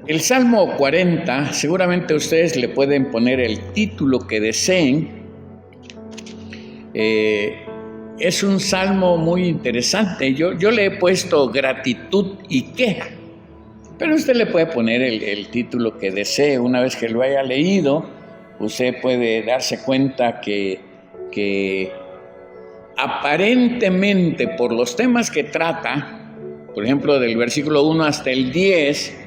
El Salmo 40, seguramente ustedes le pueden poner el título que deseen. Es un salmo muy interesante. Yo le he puesto gratitud y queja, pero usted le puede poner el título que desee. Una vez que lo haya leído, usted puede darse cuenta que aparentemente por los temas que trata, por ejemplo del versículo 1 hasta el 10,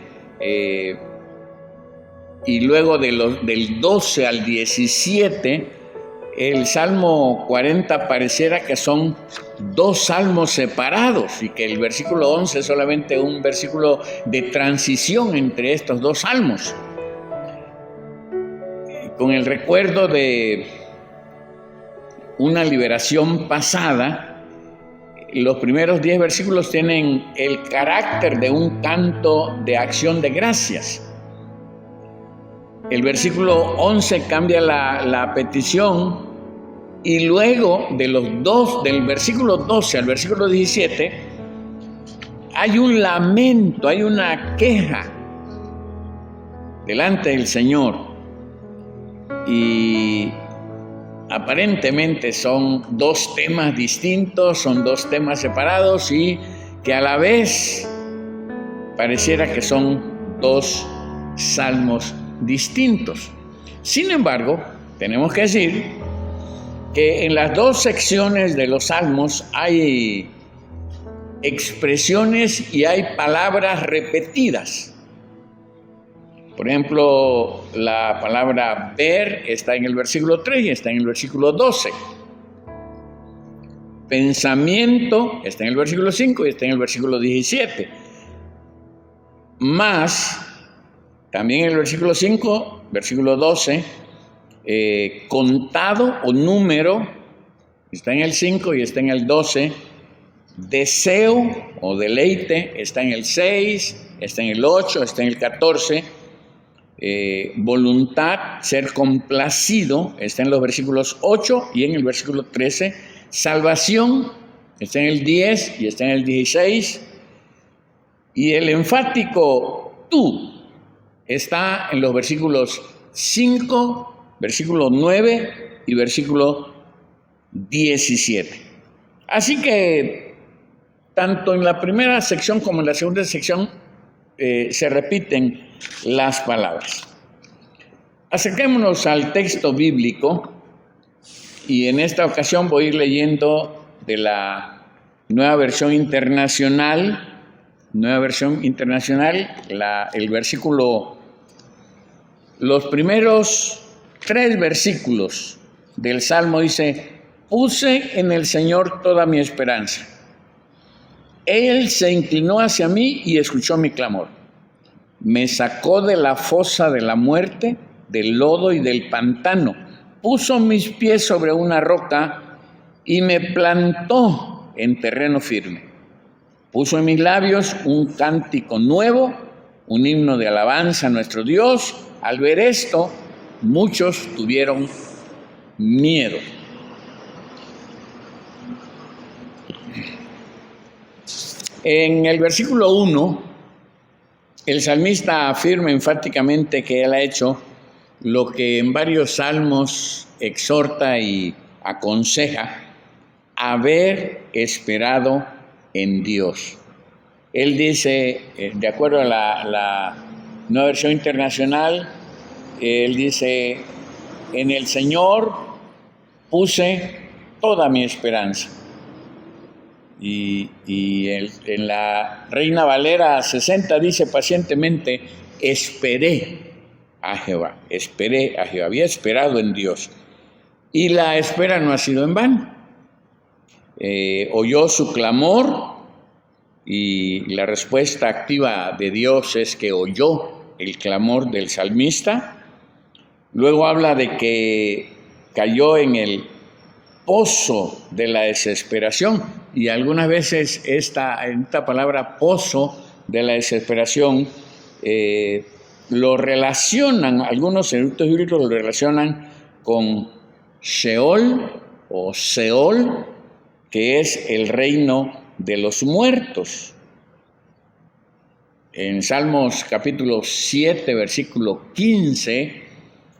y luego del 12 al 17, el Salmo 40 pareciera que son dos salmos separados y que el versículo 11 es solamente un versículo de transición entre estos dos salmos. Con el recuerdo de una liberación pasada, los primeros 10 versículos tienen el carácter de un canto de acción de gracias. El versículo 11 cambia la petición y luego del versículo 12 al versículo 17 hay un lamento, hay una queja delante del Señor y aparentemente son dos temas distintos, son dos temas separados y que a la vez pareciera que son dos salmos distintos. Sin embargo, tenemos que decir que en las dos secciones de los salmos hay expresiones y hay palabras repetidas. Por ejemplo, la palabra ver está en el versículo 3 y está en el versículo 12. Pensamiento está en el versículo 5 y está en el versículo 17. Más, también en el versículo 5, versículo 12, contado o número, está en el 5 y está en el 12. Deseo o deleite está en el 6, está en el 8, está en el 14. Voluntad, ser complacido, está en los versículos 8 y en el versículo 13. Salvación está en el 10 y está en el 16. Y el enfático tú está en los versículos 5, versículo 9 y versículo 17. Así que tanto en la primera sección como en la segunda sección se repiten las palabras. Acerquémonos al texto bíblico y en esta ocasión voy a ir leyendo de la Nueva Versión Internacional. El versículo, los primeros 3 versículos del Salmo dice: puse en el Señor toda mi esperanza. Él se inclinó hacia mí y escuchó mi clamor. Me sacó de la fosa de la muerte, del lodo y del pantano. Puso mis pies sobre una roca y me plantó en terreno firme. Puso en mis labios un cántico nuevo, un himno de alabanza a nuestro Dios. Al ver esto, muchos tuvieron miedo. En el versículo 1, el salmista afirma enfáticamente que él ha hecho lo que en varios salmos exhorta y aconseja: haber esperado en Dios. Él dice, de acuerdo a la Nueva Versión Internacional, él dice: en el Señor puse toda mi esperanza. Y en la Reina Valera 60 dice: pacientemente esperé a Jehová, había esperado en Dios. Y la espera no ha sido en vano. Oyó su clamor y la respuesta activa de Dios es que oyó el clamor del salmista. Luego habla de que cayó en el pozo de la desesperación, y algunas veces esta palabra pozo de la desesperación lo relacionan, algunos eruditos bíblicos lo relacionan con Sheol o Seol, que es el reino de los muertos. En Salmos capítulo 7, versículo 15,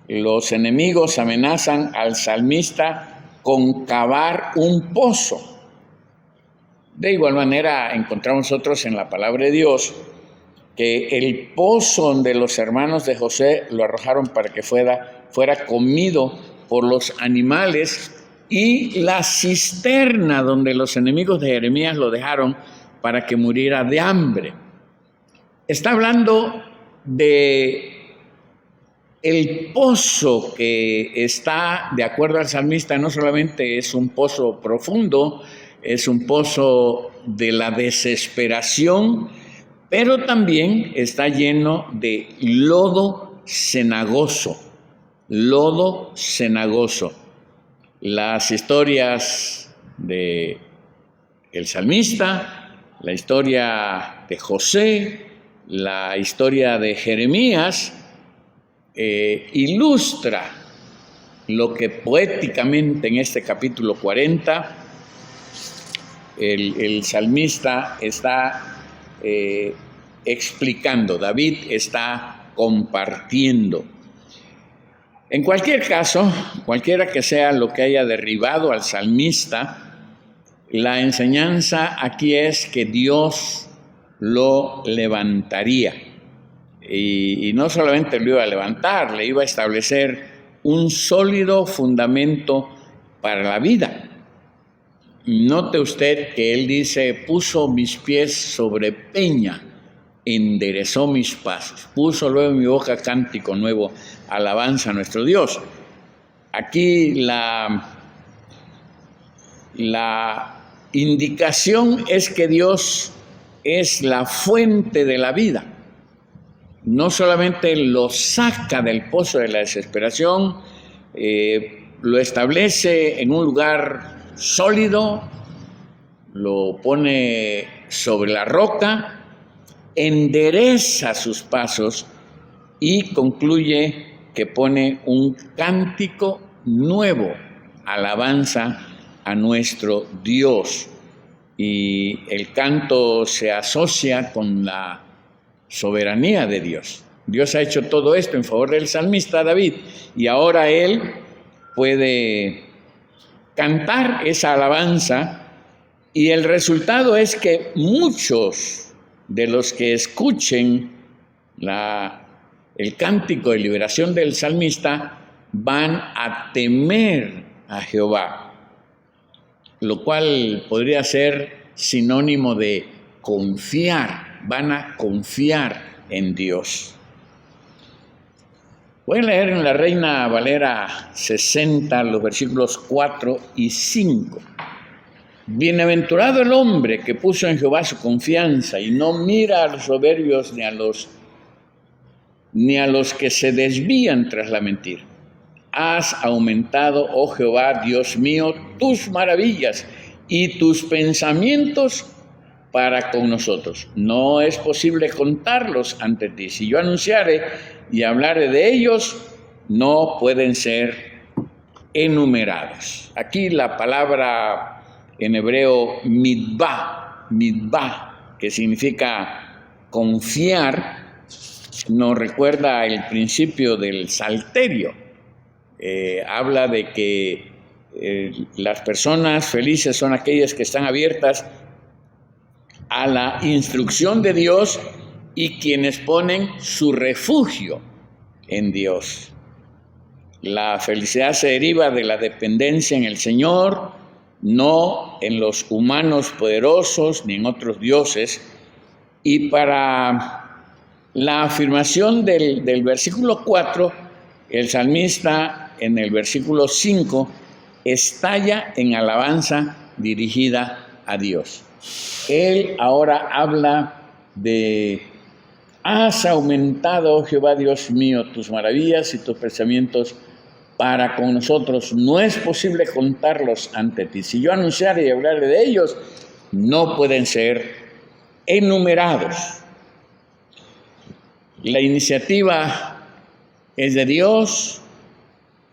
los enemigos amenazan al salmista con cavar un pozo. De igual manera encontramos nosotros en la palabra de Dios que el pozo donde los hermanos de José lo arrojaron para que fuera comido por los animales, y la cisterna donde los enemigos de Jeremías lo dejaron para que muriera de hambre. Está hablando de el pozo que está, de acuerdo al salmista, no solamente es un pozo profundo, es un pozo de la desesperación, pero también está lleno de lodo cenagoso. Lodo cenagoso. Las historias de el salmista, la historia de José, la historia de Jeremías, ilustra lo que poéticamente en este capítulo 40 el salmista está explicando, David está compartiendo. En cualquier caso, cualquiera que sea lo que haya derribado al salmista, la enseñanza aquí es que Dios lo levantaría. Y no solamente lo iba a levantar, le iba a establecer un sólido fundamento para la vida. Note usted que él dice, puso mis pies sobre peña, enderezó mis pasos, puso luego en mi boca cántico nuevo, alabanza a nuestro Dios. Aquí la indicación es que Dios es la fuente de la vida. No solamente lo saca del pozo de la desesperación, lo establece en un lugar sólido, lo pone sobre la roca, endereza sus pasos y concluye que pone un cántico nuevo, alabanza a nuestro Dios. Y el canto se asocia con la soberanía de Dios. Dios ha hecho todo esto en favor del salmista David, y ahora él puede cantar esa alabanza, y el resultado es que muchos de los que escuchen el cántico de liberación del salmista van a temer a Jehová, lo cual podría ser sinónimo de confiar, van a confiar en Dios. Voy a leer en la Reina Valera 60 los versículos 4 y 5. Bienaventurado el hombre que puso en Jehová su confianza y no mira a los soberbios ni a los que se desvían tras la mentira. Has aumentado, oh Jehová, Dios mío, tus maravillas y tus pensamientos para con nosotros. No es posible contarlos ante ti. Si yo anunciare y hablare de ellos, no pueden ser enumerados. Aquí la palabra en hebreo midbah, que significa confiar, nos recuerda el principio del salterio. Habla de que las personas felices son aquellas que están abiertas a la instrucción de Dios y quienes ponen su refugio en Dios. La felicidad se deriva de la dependencia en el Señor, no en los humanos poderosos ni en otros dioses. Y para la afirmación del versículo 4, el salmista en el versículo 5 estalla en alabanza dirigida a Dios. Él ahora habla de: has aumentado, oh Jehová Dios mío, tus maravillas y tus pensamientos para con nosotros. No es posible contarlos ante ti. Si yo anunciara y hablara de ellos, no pueden ser enumerados. La iniciativa es de Dios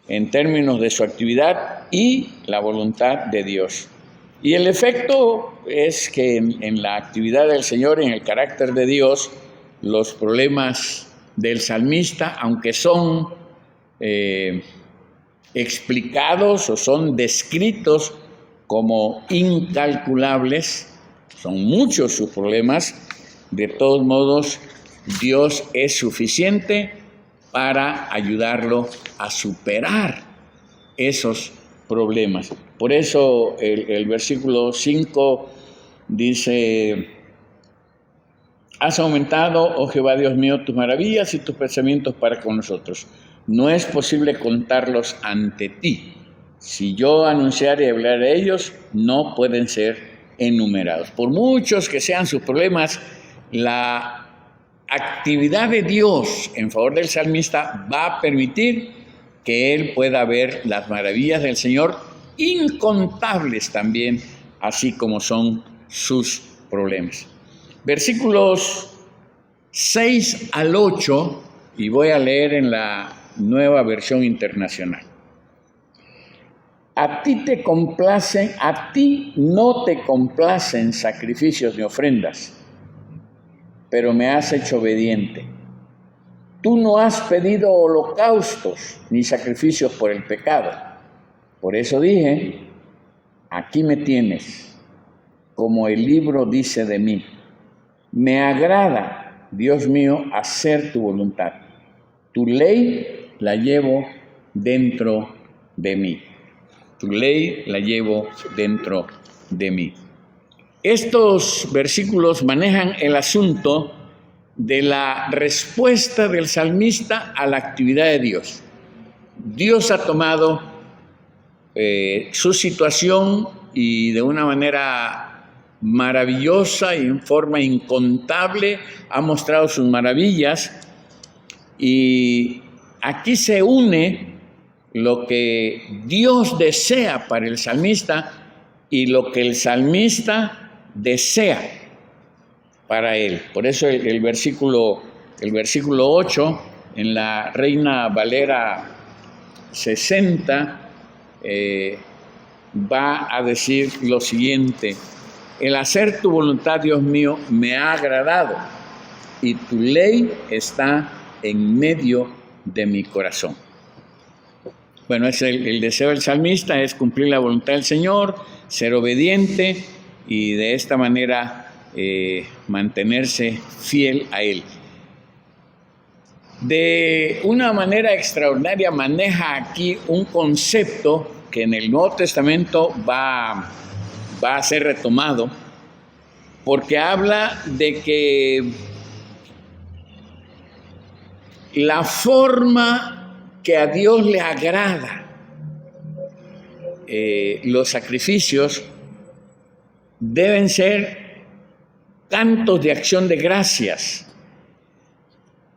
en términos de su actividad y la voluntad de Dios. Y el efecto es que en la actividad del Señor, en el carácter de Dios, los problemas del salmista, aunque son explicados o son descritos como incalculables, son muchos sus problemas. De todos modos, Dios es suficiente para ayudarlo a superar esos problemas. Por eso el versículo 5 dice: has aumentado, oh Jehová Dios mío, tus maravillas y tus pensamientos para con nosotros. No es posible contarlos ante ti. Si yo anunciara y hablara de ellos, no pueden ser enumerados. Por muchos que sean sus problemas, la actividad de Dios en favor del salmista va a permitir que él pueda ver las maravillas del Señor, incontables también, así como son sus problemas. Versículos 6 al 8, y voy a leer en la Nueva Versión Internacional. A ti no te complacen sacrificios ni ofrendas, pero me has hecho obediente. Tú no has pedido holocaustos ni sacrificios por el pecado. Por eso dije: aquí me tienes, como el libro dice de mí. Me agrada, Dios mío, hacer tu voluntad. Tu ley la llevo dentro de mí. Tu ley la llevo dentro de mí. Estos versículos manejan el asunto de la respuesta del salmista a la actividad de Dios. Dios ha tomado su situación y de una manera maravillosa y en forma incontable ha mostrado sus maravillas, y aquí se une lo que Dios desea para el salmista y lo que el salmista desea para él. Por eso el versículo 8 en la Reina Valera 60 va a decir lo siguiente: el hacer tu voluntad, Dios mío, me ha agradado, y tu ley está en medio de mi corazón. Bueno, es el deseo del salmista es cumplir la voluntad del Señor, ser obediente y de esta manera mantenerse fiel a Él. De una manera extraordinaria maneja aquí un concepto que en el Nuevo Testamento va a ser retomado, porque habla de que la forma que a Dios le agrada los sacrificios deben ser cantos de acción de gracias.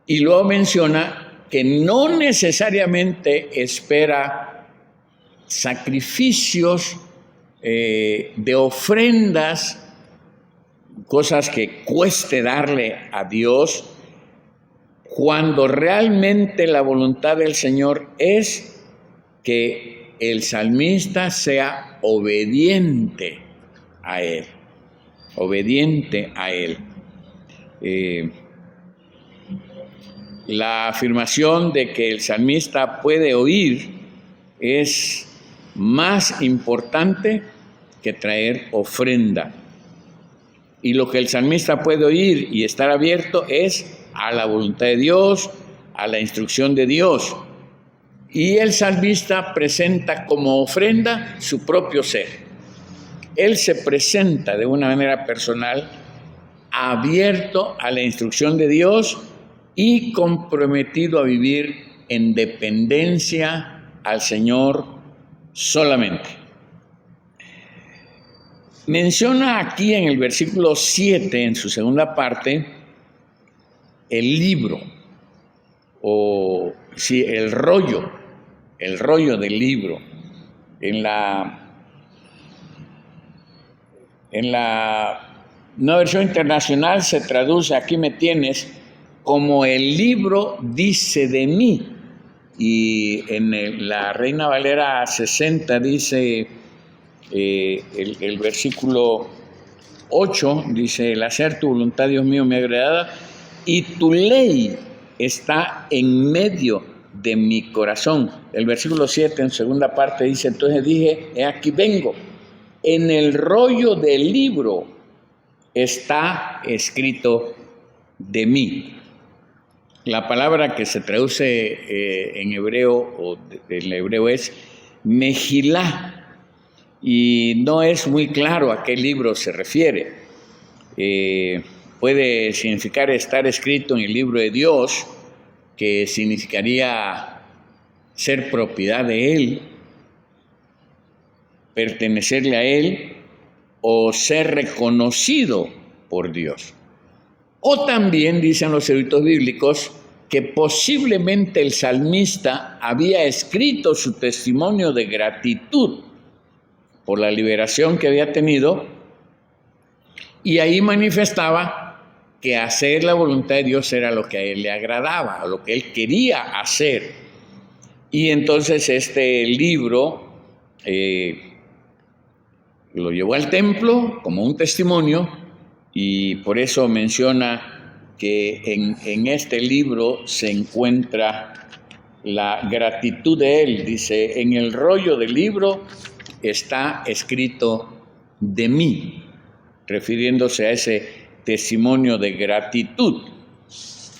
Y luego menciona que no necesariamente espera sacrificios de ofrendas, cosas que cueste darle a Dios, cuando realmente la voluntad del Señor es que el salmista sea obediente a Él, obediente a Él. La afirmación de que el salmista puede oír es más importante que traer ofrenda. Y lo que el salmista puede oír y estar abierto es a la voluntad de Dios, a la instrucción de Dios. Y el salmista presenta como ofrenda su propio ser. Él se presenta de una manera personal, abierto a la instrucción de Dios y comprometido a vivir en dependencia al Señor solamente. Menciona aquí en el versículo 7, en su segunda parte, el libro, o sí, el rollo del libro. En la Nueva Versión Internacional se traduce, aquí me tienes, como el libro dice de mí. Y en la Reina Valera 60 dice, el versículo 8, dice: el hacer tu voluntad, Dios mío, me agrada, y tu ley está en medio de mi corazón. El versículo 7 en segunda parte dice, entonces dije, he aquí vengo, en el rollo del libro está escrito de mí. La palabra que se traduce en hebreo, o en hebreo es Mejilá, y no es muy claro a qué libro se refiere. Puede significar estar escrito en el libro de Dios, que significaría ser propiedad de Él, pertenecerle a Él, o ser reconocido por Dios. O también dicen los eruditos bíblicos que posiblemente el salmista había escrito su testimonio de gratitud por la liberación que había tenido, y ahí manifestaba que hacer la voluntad de Dios era lo que a él le agradaba, lo que él quería hacer. Y entonces este libro lo llevó al templo como un testimonio, y por eso menciona que en este libro se encuentra la gratitud de él. Dice, en el rollo del libro está escrito de mí, refiriéndose a ese testimonio de gratitud.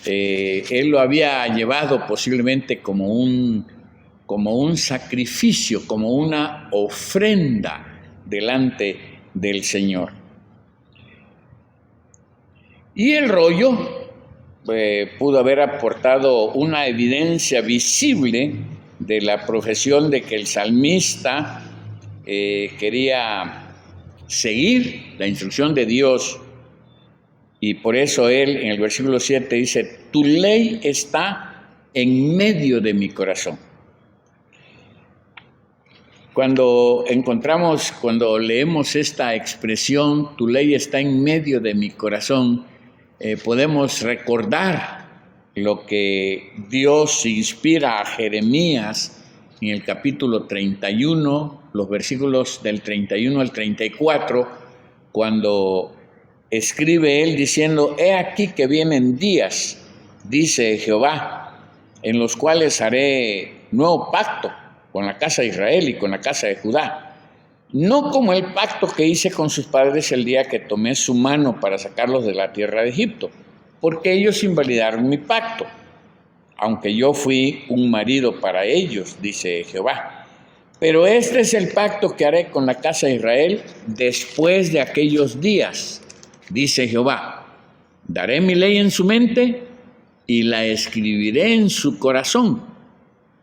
Él lo había llevado posiblemente como un sacrificio, como una ofrenda delante del Señor. Y el rollo pudo haber aportado una evidencia visible de la profesión de que el salmista quería seguir la instrucción de Dios, y por eso él en el versículo 7 dice, tu ley está en medio de mi corazón. Cuando leemos esta expresión, tu ley está en medio de mi corazón, podemos recordar lo que Dios inspira a Jeremías en el capítulo 31, los versículos del 31 al 34, cuando escribe él diciendo, he aquí que vienen días, dice Jehová, en los cuales haré nuevo pacto con la casa de Israel y con la casa de Judá, no como el pacto que hice con sus padres el día que tomé su mano para sacarlos de la tierra de Egipto, porque ellos invalidaron mi pacto, aunque yo fui un marido para ellos, dice Jehová. Pero este es el pacto que haré con la casa de Israel después de aquellos días, dice Jehová. Daré mi ley en su mente y la escribiré en su corazón,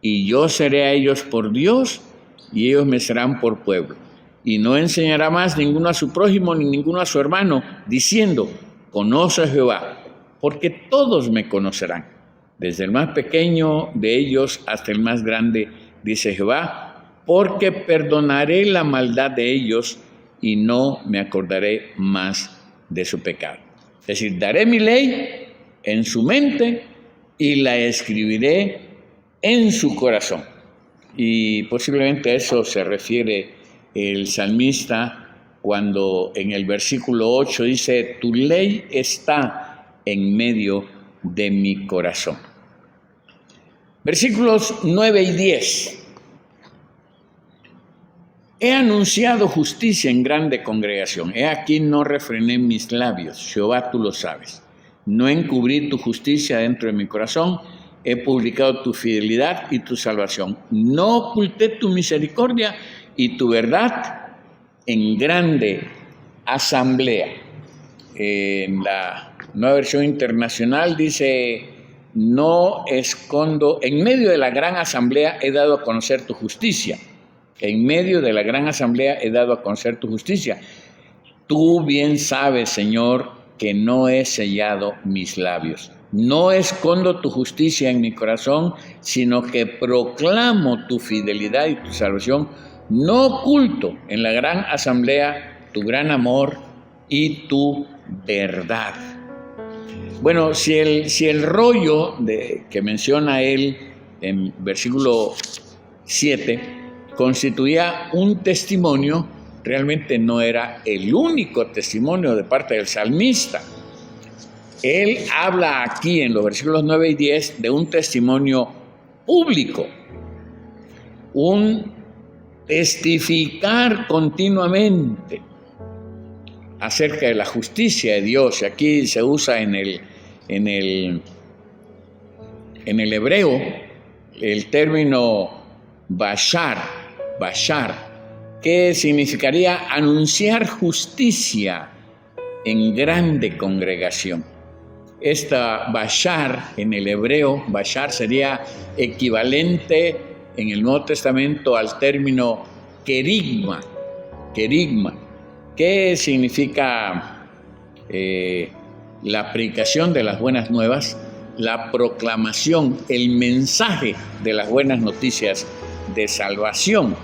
y yo seré a ellos por Dios, y ellos me serán por pueblo. Y no enseñará más ninguno a su prójimo ni ninguno a su hermano, diciendo, conoce a Jehová, porque todos me conocerán, desde el más pequeño de ellos hasta el más grande, dice Jehová, porque perdonaré la maldad de ellos y no me acordaré más de su pecado. Es decir, daré mi ley en su mente y la escribiré en su corazón. Y posiblemente a eso se refiere el salmista cuando en el versículo 8 dice, tu ley está en medio de mi corazón. Versículos 9 y 10. He anunciado justicia en grande congregación. He aquí no refrené mis labios. Jehová, tú lo sabes. No encubrí tu justicia dentro de mi corazón. He publicado tu fidelidad y tu salvación. No oculté tu misericordia y tu verdad en grande asamblea. En la Nueva Versión Internacional dice, no escondo, en medio de la gran asamblea he dado a conocer tu justicia. En medio de la gran asamblea he dado a conocer tu justicia. Tú bien sabes, Señor, que no he sellado mis labios. No escondo tu justicia en mi corazón, sino que proclamo tu fidelidad y tu salvación. No oculto en la gran asamblea tu gran amor y tu verdad. Bueno, si el rollo que menciona él en versículo 7 constituía un testimonio, realmente no era el único testimonio de parte del salmista. Él habla aquí en los versículos 9 y 10 de un testimonio público, un testificar continuamente acerca de la justicia de Dios. Y aquí se usa en el hebreo el término bashar, que significaría anunciar justicia en grande congregación. Esta bashar en el hebreo, bashar sería equivalente en el Nuevo Testamento al término querigma, que significa la predicación de las buenas nuevas, la proclamación, el mensaje de las buenas noticias de salvación.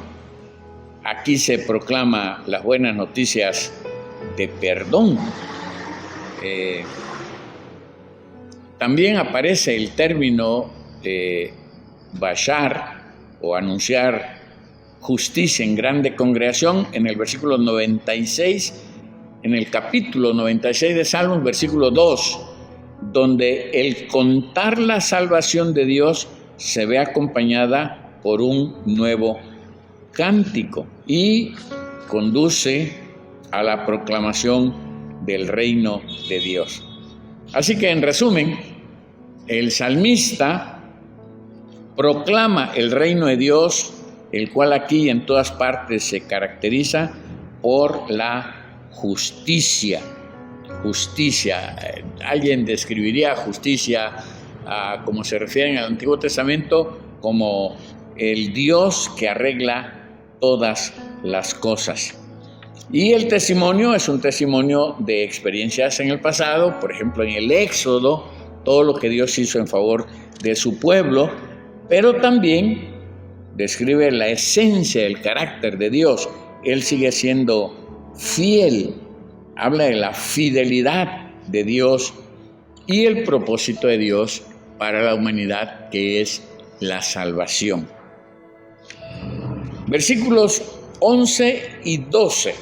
Aquí se proclama las buenas noticias de perdón. También aparece el término bashar o anunciar justicia en grande congregación en el versículo 96, en el capítulo 96 de Salmos, versículo 2, donde el contar la salvación de Dios se ve acompañada por un nuevo cántico y conduce a la proclamación del reino de Dios. Así que, en resumen, el salmista proclama el reino de Dios, el cual aquí en todas partes se caracteriza por la justicia. Alguien describiría justicia, como se refiere en el Antiguo Testamento, como el Dios que arregla todas las cosas. Y el testimonio es un testimonio de experiencias en el pasado, por ejemplo en el Éxodo, todo lo que Dios hizo en favor de su pueblo, pero también describe la esencia del carácter de Dios. Él sigue siendo fiel, habla de la fidelidad de Dios y el propósito de Dios para la humanidad, que es la salvación. Versículos 11 y 12.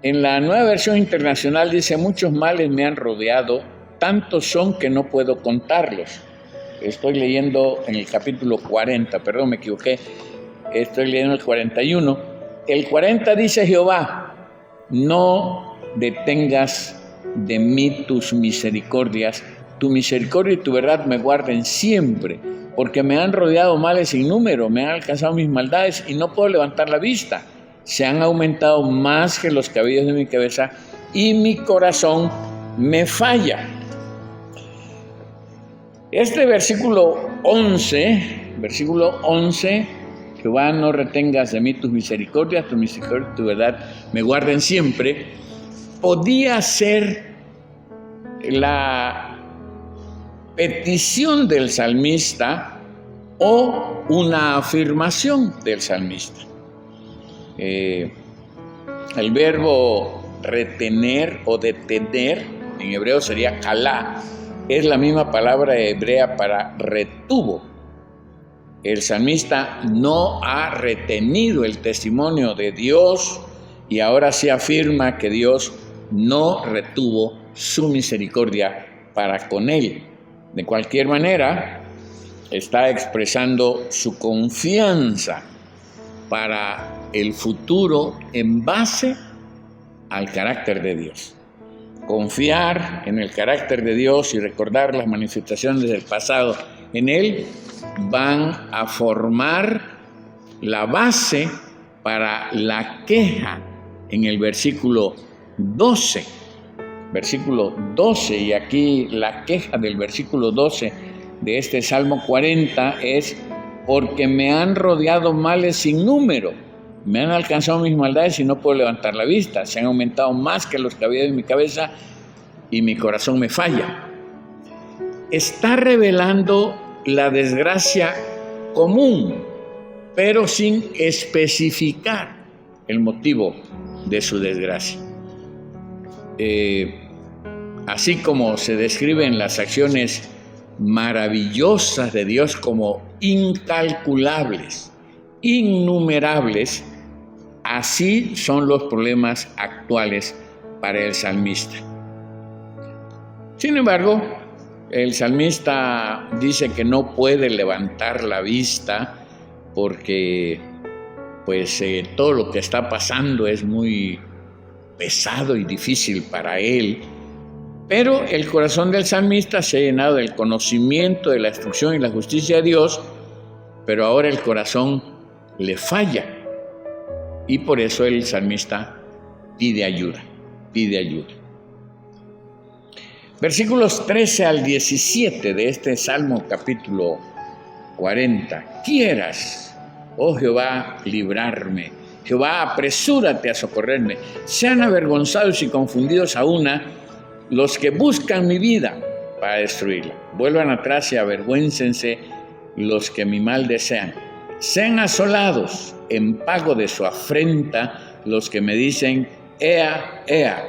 En la Nueva Versión Internacional dice: muchos males me han rodeado, tantos son que no puedo contarlos. Estoy leyendo en el capítulo 40, perdón, me equivoqué. Estoy leyendo el 41. El 40 dice Jehová: no detengas de mí tus misericordias, tu misericordia y tu verdad me guarden siempre, porque me han rodeado males sin número, me han alcanzado mis maldades y no puedo levantar la vista. Se han aumentado más que los cabellos de mi cabeza y mi corazón me falla. Este versículo 11, Jehová, no retengas de mí tus misericordias, tu misericordia y tu verdad me guarden siempre, podía ser la petición del salmista o una afirmación del salmista. El verbo retener o detener en hebreo sería kalá, es la misma palabra hebrea para retuvo. El salmista no ha retenido el testimonio de Dios y ahora se afirma que Dios no retuvo su misericordia para con él. De cualquier manera, está expresando su confianza para el futuro en base al carácter de Dios. Confiar en el carácter de Dios y recordar las manifestaciones del pasado en Él van a formar la base para la queja en el versículo 12. Versículo 12, y aquí la queja del versículo 12 de este Salmo 40 es: porque me han rodeado males sin número, me han alcanzado mis maldades y no puedo levantar la vista, se han aumentado más que los cabellos de mi cabeza y mi corazón me falla. Está revelando la desgracia común, pero sin especificar el motivo de su desgracia. Así como se describen las acciones maravillosas de Dios como incalculables, innumerables, así son los problemas actuales para el salmista. Sin embargo, el salmista dice que no puede levantar la vista porque todo lo que está pasando es muy pesado y difícil para él. Pero el corazón del salmista se ha llenado del conocimiento de la instrucción y la justicia de Dios, pero ahora el corazón le falla. Y por eso el salmista pide ayuda. Versículos 13 al 17 de este Salmo capítulo 40. Quieras, oh Jehová, librarme. Jehová, apresúrate a socorrerme. Sean avergonzados y confundidos a una los que buscan mi vida para destruirla. Vuelvan atrás y avergüéncense los que mi mal desean. Sean asolados en pago de su afrenta los que me dicen, ea, ea.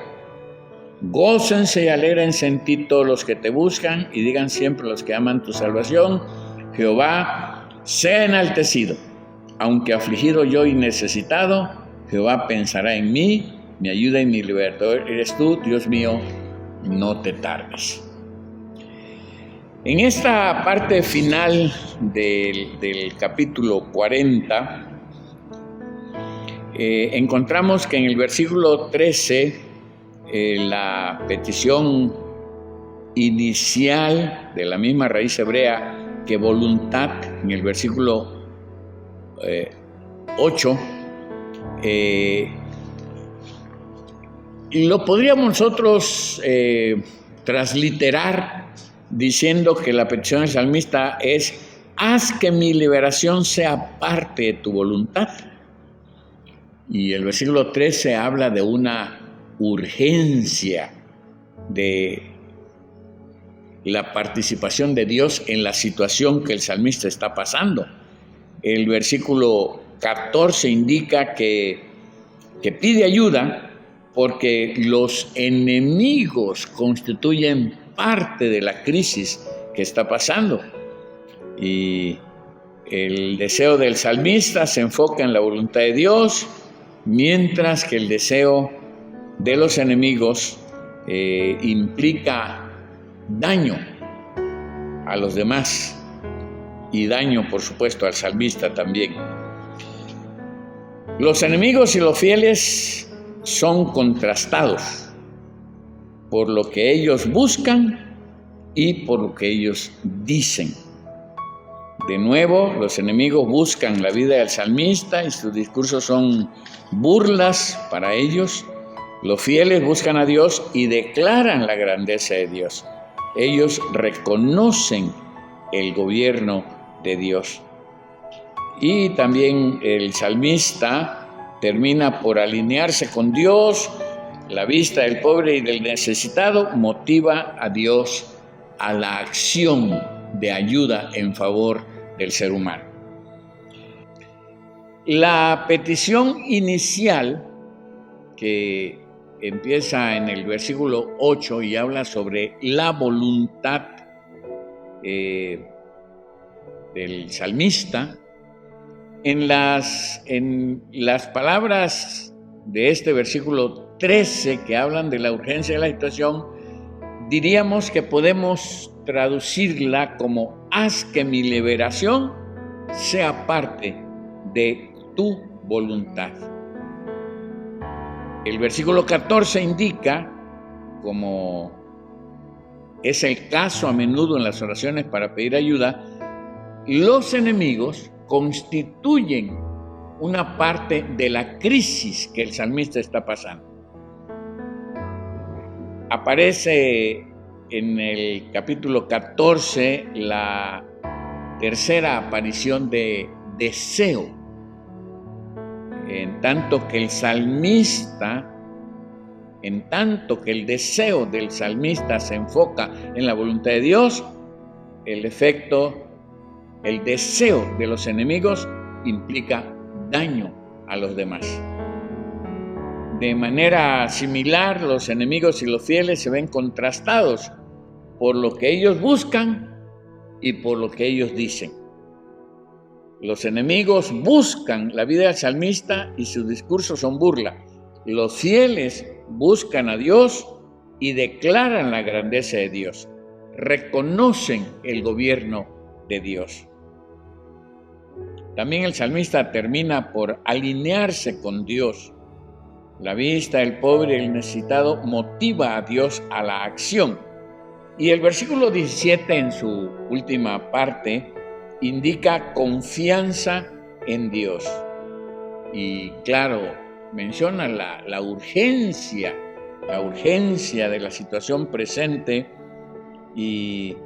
Gócense y alégrense en ti todos los que te buscan y digan siempre los que aman tu salvación, Jehová sea enaltecido. Aunque afligido yo y necesitado, Jehová pensará en mí, mi ayuda y mi libertador eres tú, Dios mío, no te tardes. En esta parte final del capítulo 40, encontramos que en el versículo 13, la petición inicial de la misma raíz hebrea que voluntad, en el versículo 8, lo podríamos nosotros transliterar diciendo que la petición del salmista es: haz que mi liberación sea parte de tu voluntad. Y el versículo 13 habla de una urgencia de la participación de Dios en la situación que el salmista está pasando. El versículo 14 indica que pide ayuda porque los enemigos constituyen parte de la crisis que está pasando. Y el deseo del salmista se enfoca en la voluntad de Dios, mientras que el deseo de los enemigos implica daño a los demás y daño, por supuesto, al salmista también. Los enemigos y los fieles son contrastados por lo que ellos buscan y por lo que ellos dicen. De nuevo, los enemigos buscan la vida del salmista y sus discursos son burlas para ellos. Los fieles buscan a Dios y declaran la grandeza de Dios. Ellos reconocen el gobierno de Dios. Y también el salmista termina por alinearse con Dios. La vista del pobre y del necesitado motiva a Dios a la acción de ayuda en favor del ser humano. La petición inicial, que empieza en el versículo 8 y habla sobre la voluntad del salmista, en las palabras de este versículo 13 que hablan de la urgencia de la situación, diríamos que podemos traducirla como: haz que mi liberación sea parte de tu voluntad. El versículo 14 indica, como es el caso a menudo en las oraciones para pedir ayuda, los enemigos constituyen una parte de la crisis que el salmista está pasando. Aparece en el capítulo 14 la tercera aparición de deseo, en tanto que el deseo del salmista se enfoca en la voluntad de Dios, el deseo de los enemigos implica daño a los demás. De manera similar, los enemigos y los fieles se ven contrastados por lo que ellos buscan y por lo que ellos dicen. Los enemigos buscan la vida del salmista y sus discursos son burla. Los fieles buscan a Dios y declaran la grandeza de Dios, reconocen el gobierno de Dios. También el salmista termina por alinearse con Dios. La vista del pobre y el necesitado motiva a Dios a la acción. Y el versículo 17 en su última parte indica confianza en Dios. Y claro, menciona la urgencia de la situación presente y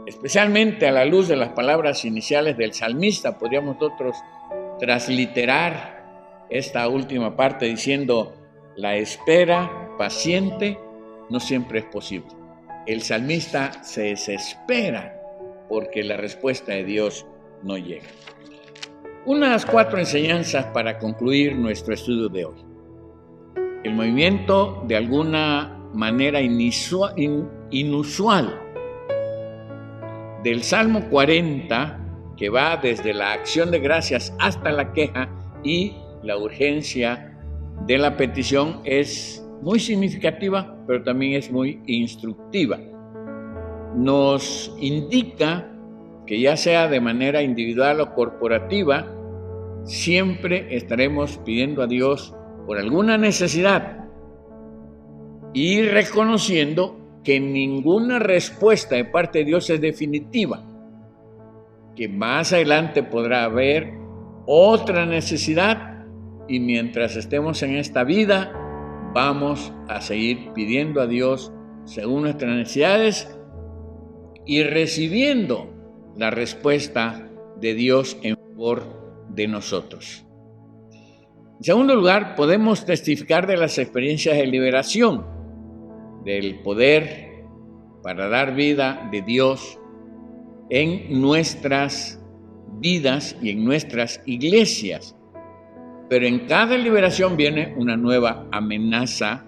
especialmente a la luz de las palabras iniciales del salmista, podríamos nosotros transliterar esta última parte diciendo: la espera paciente no siempre es posible. El salmista se desespera porque la respuesta de Dios no llega. Unas 4 enseñanzas para concluir nuestro estudio de hoy. El movimiento de alguna manera inusual del Salmo 40, que va desde la acción de gracias hasta la queja y la urgencia de la petición, es muy significativa, pero también es muy instructiva. Nos indica que ya sea de manera individual o corporativa, siempre estaremos pidiendo a Dios por alguna necesidad y reconociendo que ninguna respuesta de parte de Dios es definitiva, que más adelante podrá haber otra necesidad y mientras estemos en esta vida vamos a seguir pidiendo a Dios según nuestras necesidades y recibiendo la respuesta de Dios en favor de nosotros. En segundo lugar, podemos testificar de las experiencias de liberación, del poder para dar vida de Dios en nuestras vidas y en nuestras iglesias. Pero en cada liberación viene una nueva amenaza,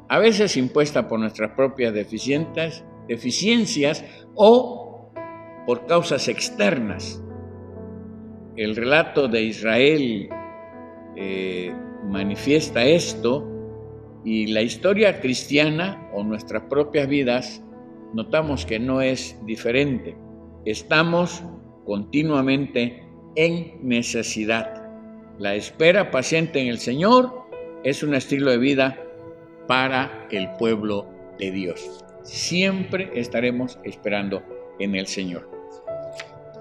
a veces impuesta por nuestras propias deficiencias o por causas externas. El relato de Israel manifiesta esto, y la historia cristiana o nuestras propias vidas notamos que no es diferente. Estamos continuamente en necesidad. La espera paciente en el Señor es un estilo de vida para el pueblo de Dios. Siempre estaremos esperando en el Señor.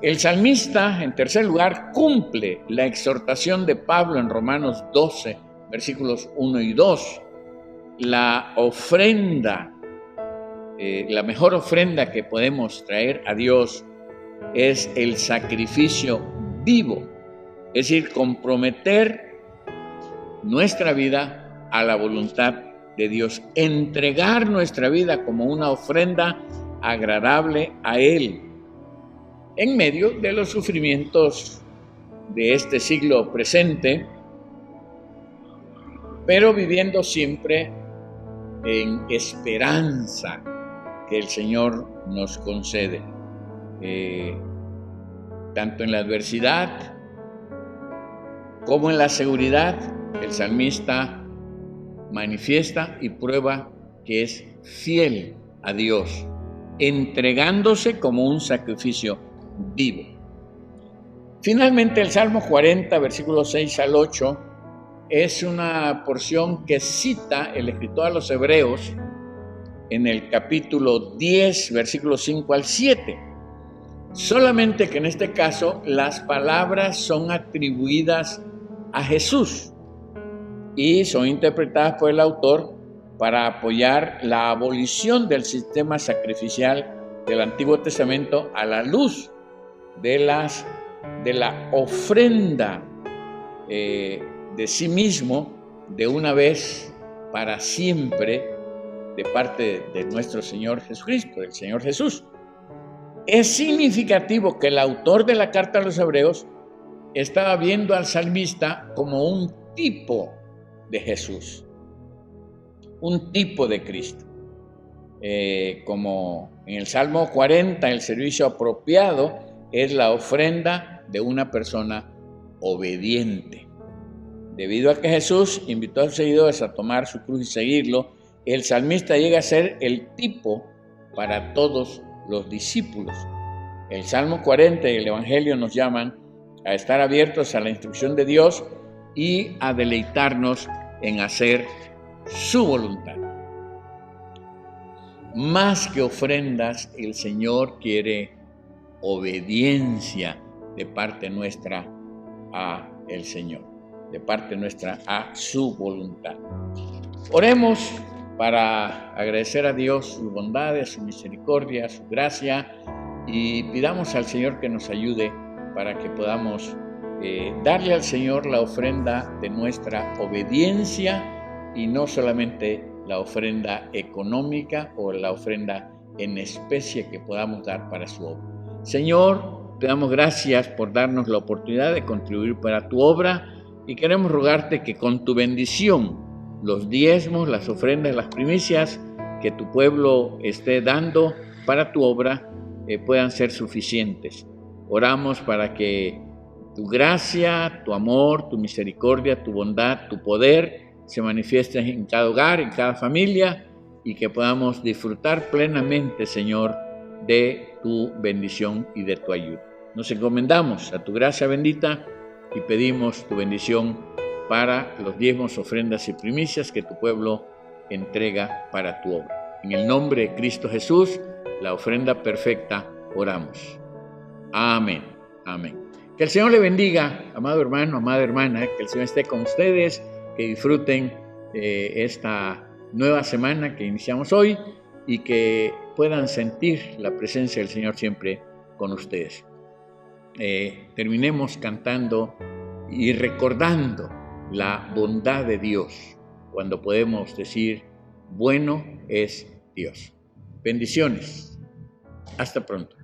El salmista, en tercer lugar, cumple la exhortación de Pablo en Romanos 12, versículos 1 y 2. La ofrenda, la mejor ofrenda que podemos traer a Dios es el sacrificio vivo, es decir, comprometer nuestra vida a la voluntad de Dios, entregar nuestra vida como una ofrenda agradable a Él, en medio de los sufrimientos de este siglo presente, pero viviendo siempre en esperanza que el Señor nos concede. Tanto en la adversidad como en la seguridad, el salmista manifiesta y prueba que es fiel a Dios, entregándose como un sacrificio vivo. Finalmente, el Salmo 40, versículos 6 al 8, es una porción que cita el escritor a los Hebreos en el capítulo 10, versículos 5 al 7. Solamente que en este caso las palabras son atribuidas a Jesús y son interpretadas por el autor para apoyar la abolición del sistema sacrificial del Antiguo Testamento a la luz de la ofrenda de sí mismo de una vez para siempre de parte de nuestro Señor Jesucristo, del Señor Jesús. Es significativo que el autor de la carta a los Hebreos estaba viendo al salmista como un tipo de Jesús, un tipo de Cristo. Como en el Salmo 40, el servicio apropiado es la ofrenda de una persona obediente. Debido a que Jesús invitó a sus seguidores a tomar su cruz y seguirlo, el salmista llega a ser el tipo para todos los discípulos. El Salmo 40 y el Evangelio nos llaman a estar abiertos a la instrucción de Dios y a deleitarnos en hacer su voluntad. Más que ofrendas, el Señor quiere obediencia de parte nuestra a el Señor, de parte nuestra a su voluntad. Oremos para agradecer a Dios sus bondades, su misericordia, su gracia, y pidamos al Señor que nos ayude para que podamos darle al Señor la ofrenda de nuestra obediencia, y no solamente la ofrenda económica o la ofrenda en especie que podamos dar para su obra. Señor, te damos gracias por darnos la oportunidad de contribuir para tu obra, y queremos rogarte que con tu bendición los diezmos, las ofrendas, las primicias que tu pueblo esté dando para tu obra puedan ser suficientes. Oramos para que tu gracia, tu amor, tu misericordia, tu bondad, tu poder se manifiesten en cada hogar, en cada familia, y que podamos disfrutar plenamente, Señor, de tu bendición y de tu ayuda. Nos encomendamos a tu gracia bendita y pedimos tu bendición para los diezmos, ofrendas y primicias que tu pueblo entrega para tu obra. En el nombre de Cristo Jesús, la ofrenda perfecta, oramos. Amén. Amén. Que el Señor le bendiga, amado hermano, amada hermana, que el Señor esté con ustedes, que disfruten esta nueva semana que iniciamos hoy y que puedan sentir la presencia del Señor siempre con ustedes. Terminemos cantando y recordando la bondad de Dios cuando podemos decir, bueno es Dios. Bendiciones. Hasta pronto.